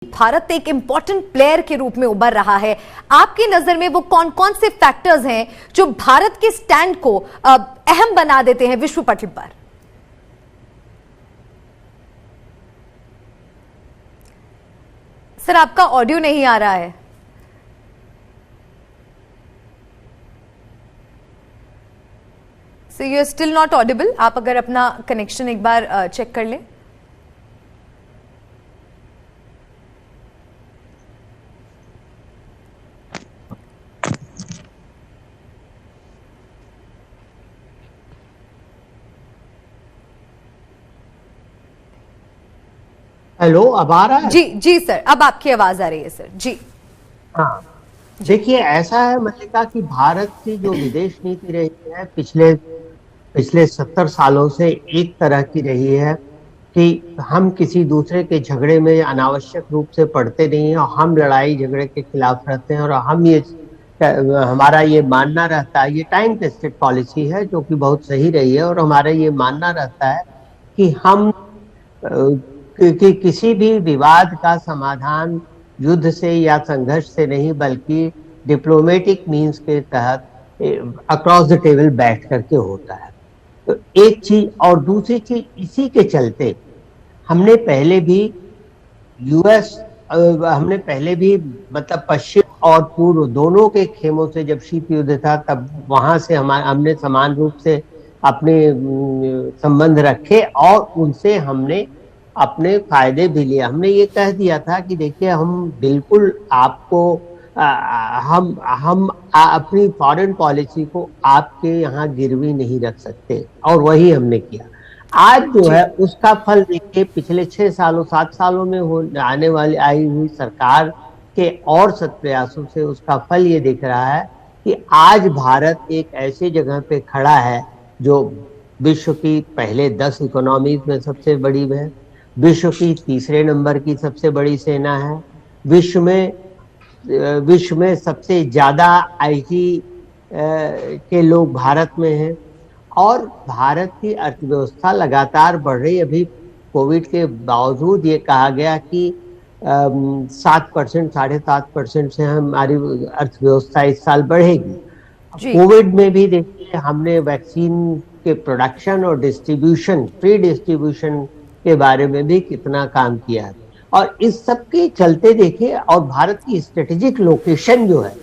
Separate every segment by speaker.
Speaker 1: भारत एक important player के रूप में उभर रहा है। आपकी नजर में वो कौन कौन से फैक्टर्स हैं जो भारत के स्टैंड को अहम बना देते हैं विश्व पटल पर? सर, आपका ऑडियो नहीं आ रहा है। So you are still not audible. आप अगर अपना कनेक्शन एक बार चेक कर लें।
Speaker 2: हेलो, अब आ रहा है?
Speaker 1: जी जी सर, अब आपकी आवाज आ रही है सर। जी
Speaker 2: हाँ, देखिए, ऐसा है मल्लिका कि भारत की जो विदेश नीति रही है पिछले पिछले 70 सालों से एक तरह की रही है कि हम किसी दूसरे के झगड़े में अनावश्यक रूप से पड़ते नहीं हैं और हम लड़ाई झगड़े के खिलाफ रहते हैं। और हम ये हमारा ये मानना रहता है, ये टाइम टेस्टेड पॉलिसी है जो कि बहुत सही रही है। और हमारा ये मानना रहता है कि हम कि किसी भी विवाद का समाधान युद्ध से या संघर्ष से नहीं बल्कि डिप्लोमेटिक मींस के तहत अक्रॉस द टेबल बैठ करके होता है। तो एक चीज, और दूसरी चीज इसी के चलते हमने पहले भी यूएस हमने पहले भी मतलब पश्चिम और पूर्व दोनों के खेमों से जब शीत युद्ध था तब वहां से हमने समान रूप से अपने संबंध रखे और उनसे हमने अपने फायदे भी लिए। हमने ये कह दिया था कि देखिए, हम बिल्कुल आपको हम अपनी फॉरेन पॉलिसी को आपके यहाँ गिरवी नहीं रख सकते, और वही हमने किया। आज जो है उसका फल देखिए, पिछले 6 सालों 7 सालों में आने वाली आई हुई सरकार के और सत प्रयासों से उसका फल ये दिख रहा है कि आज भारत एक ऐसी जगह पे खड़ा है जो विश्व की पहले 10 इकोनॉमीज में सबसे बड़ी है, विश्व की तीसरे नंबर की सबसे बड़ी सेना है, विश्व में सबसे ज्यादा आईटी के लोग भारत में हैं, और भारत की अर्थव्यवस्था लगातार बढ़ रही। अभी कोविड के बावजूद ये कहा गया कि 7%, 7.5% से हमारी अर्थव्यवस्था इस साल बढ़ेगी। कोविड में भी देखिए, हमने वैक्सीन के प्रोडक्शन और डिस्ट्रीब्यूशन, फ्री डिस्ट्रीब्यूशन के बारे में भी कितना काम किया है। और इस सब के चलते देखिए, और भारत की स्ट्रेटेजिक लोकेशन जो है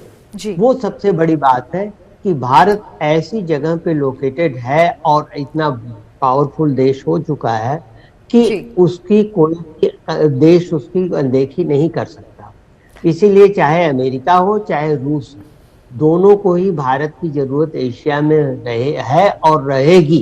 Speaker 2: वो सबसे बड़ी बात है कि भारत ऐसी जगह पे लोकेटेड है और इतना पावरफुल देश हो चुका है कि उसकी कोई देश उसकी अनदेखी नहीं कर सकता। इसीलिए चाहे अमेरिका हो चाहे रूस, दोनों को ही भारत की जरूरत एशिया में है और रहेगी।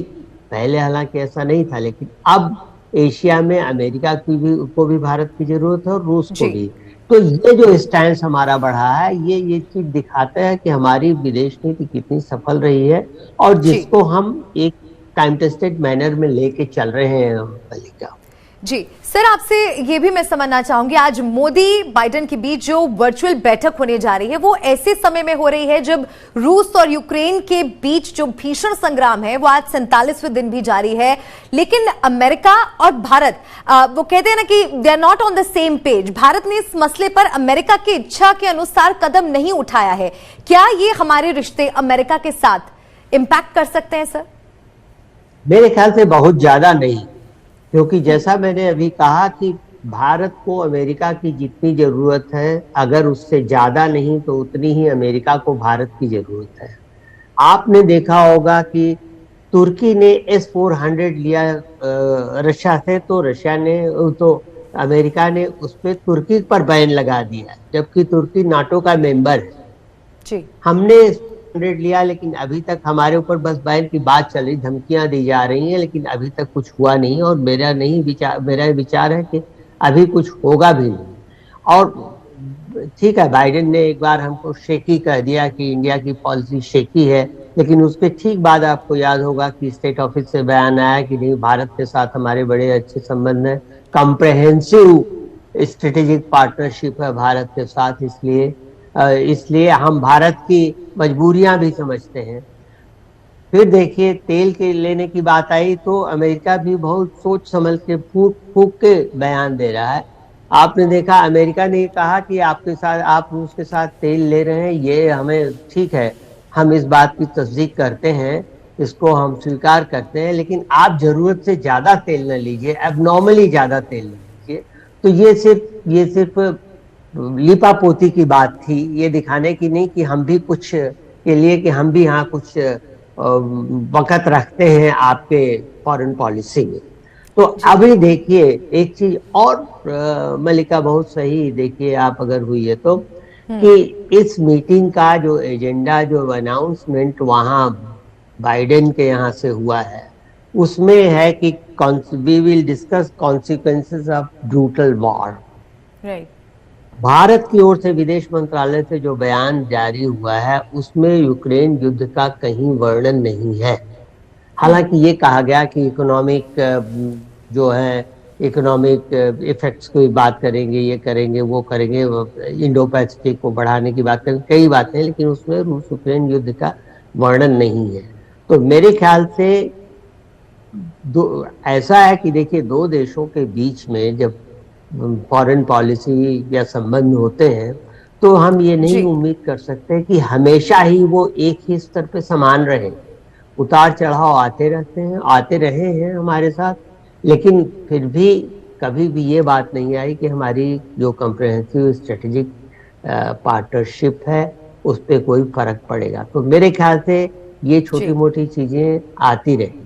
Speaker 2: पहले हालांकि ऐसा नहीं था, लेकिन अब एशिया में अमेरिका को भी भारत की जरूरत है और रूस को भी। तो ये जो स्टैंड हमारा बढ़ा है, ये चीज दिखाता है कि हमारी विदेश नीति कितनी सफल रही है और जिसको हम एक टाइम टेस्टेड मैनर में लेके चल रहे हैं मल्लिका।
Speaker 1: जी सर, आपसे ये भी मैं समझना चाहूंगी, आज मोदी बाइडेन के बीच जो वर्चुअल बैठक होने जा रही है वो ऐसे समय में हो रही है जब रूस और यूक्रेन के बीच जो भीषण संग्राम है वो आज 47वें दिन भी जारी है। लेकिन अमेरिका और भारत, वो कहते हैं ना कि they are not on the same page. Bharat ने इस मसले पर अमेरिका की इच्छा के अनुसार कदम नहीं उठाया है। क्या ये हमारे रिश्ते अमेरिका के साथ इंपैक्ट कर सकते हैं सर?
Speaker 2: मेरे ख्याल से बहुत ज्यादा नहीं, क्योंकि जैसा मैंने अभी कहा कि भारत को अमेरिका की जितनी जरूरत है, अगर उससे ज्यादा नहीं तो उतनी ही अमेरिका को भारत की जरूरत है। आपने देखा होगा कि तुर्की ने S-400 लिया रशिया से, तो अमेरिका ने उस पर तुर्की पर बैन लगा दिया, जबकि तुर्की नाटो का मेंबर है। हमने लिया, लेकिन अभी तक हमारे ऊपर बस बैन की बात चल रही, धमकियां दी जा रही हैं, लेकिन अभी तक कुछ हुआ नहीं। और मेरा विचार है कि अभी कुछ होगा भी नहीं। और ठीक है, बाइडेन ने एक बार हमको शेकी कह दिया कि इंडिया की पॉलिसी शेकी है, लेकिन उसके ठीक बाद आपको याद होगा कि स्टेट ऑफिस से बयान आया कि नहीं, भारत के साथ हमारे बड़े अच्छे संबंध हैं, कॉम्प्रहेंसिव स्ट्रेटेजिक पार्टनरशिप है भारत के साथ, इसलिए हम भारत की मजबूरियां भी समझते हैं। फिर देखिए, तेल के लेने की बात आई तो अमेरिका भी बहुत सोच समझ के फूक के बयान दे रहा है आपने देखा अमेरिका ने कहा कि आपके साथ, आप रूस के साथ तेल ले रहे हैं, ये हमें ठीक है, हम इस बात की तस्दीक करते हैं, इसको हम स्वीकार करते हैं, लेकिन आप जरूरत से ज्यादा तेल न लीजिए, एबनॉर्मली ज्यादा तेल न लीजिए। तो ये सिर्फ लिपापोती की बात थी, ये दिखाने की नहीं कि हम भी कुछ के लिए, कि हम भी यहाँ कुछ वक़्त रखते हैं आपके फॉरेन पॉलिसी में। तो
Speaker 1: जी।
Speaker 2: अभी देखिए एक चीज और, मलिका बहुत सही, देखिए आप अगर हुई है तो, कि इस मीटिंग का जो एजेंडा, जो अनाउंसमेंट वहां बाइडेन के यहाँ से हुआ है, उसमें है कि we will discuss consequences of brutal war.
Speaker 1: Right.
Speaker 2: Bharat की ओर से विदेश मंत्रालय से जो बयान जारी हुआ है, उसमें यूक्रेन युद्ध का कहीं वर्णन नहीं है। हालांकि ये कहा गया कि इकोनॉमिक जो है, इकोनॉमिक इफेक्ट्स की बात करेंगे, ये करेंगे, वो करेंगे, इंडो पैसिफिक को बढ़ाने की बात करेंगे, कई बातें, लेकिन उसमें रूस यूक्रेन युद्ध का वर्णन नहीं है। तो मेरे ख्याल से ऐसा है कि देखिए, दो देशों के बीच में जब फॉरेन पॉलिसी या संबंध होते हैं, तो हम ये नहीं
Speaker 1: जी।
Speaker 2: उम्मीद कर सकते कि हमेशा ही वो एक ही स्तर पे समान रहे। उतार चढ़ाव आते रहते हैं, आते रहे हैं हमारे साथ, लेकिन फिर भी कभी भी ये बात नहीं आई कि हमारी जो कॉम्प्रिहेंसिव स्ट्रेटेजिक पार्टनरशिप है उस पर कोई फर्क पड़ेगा। तो मेरे ख्याल से ये छोटी
Speaker 1: जी।
Speaker 2: मोटी चीजें आती रही।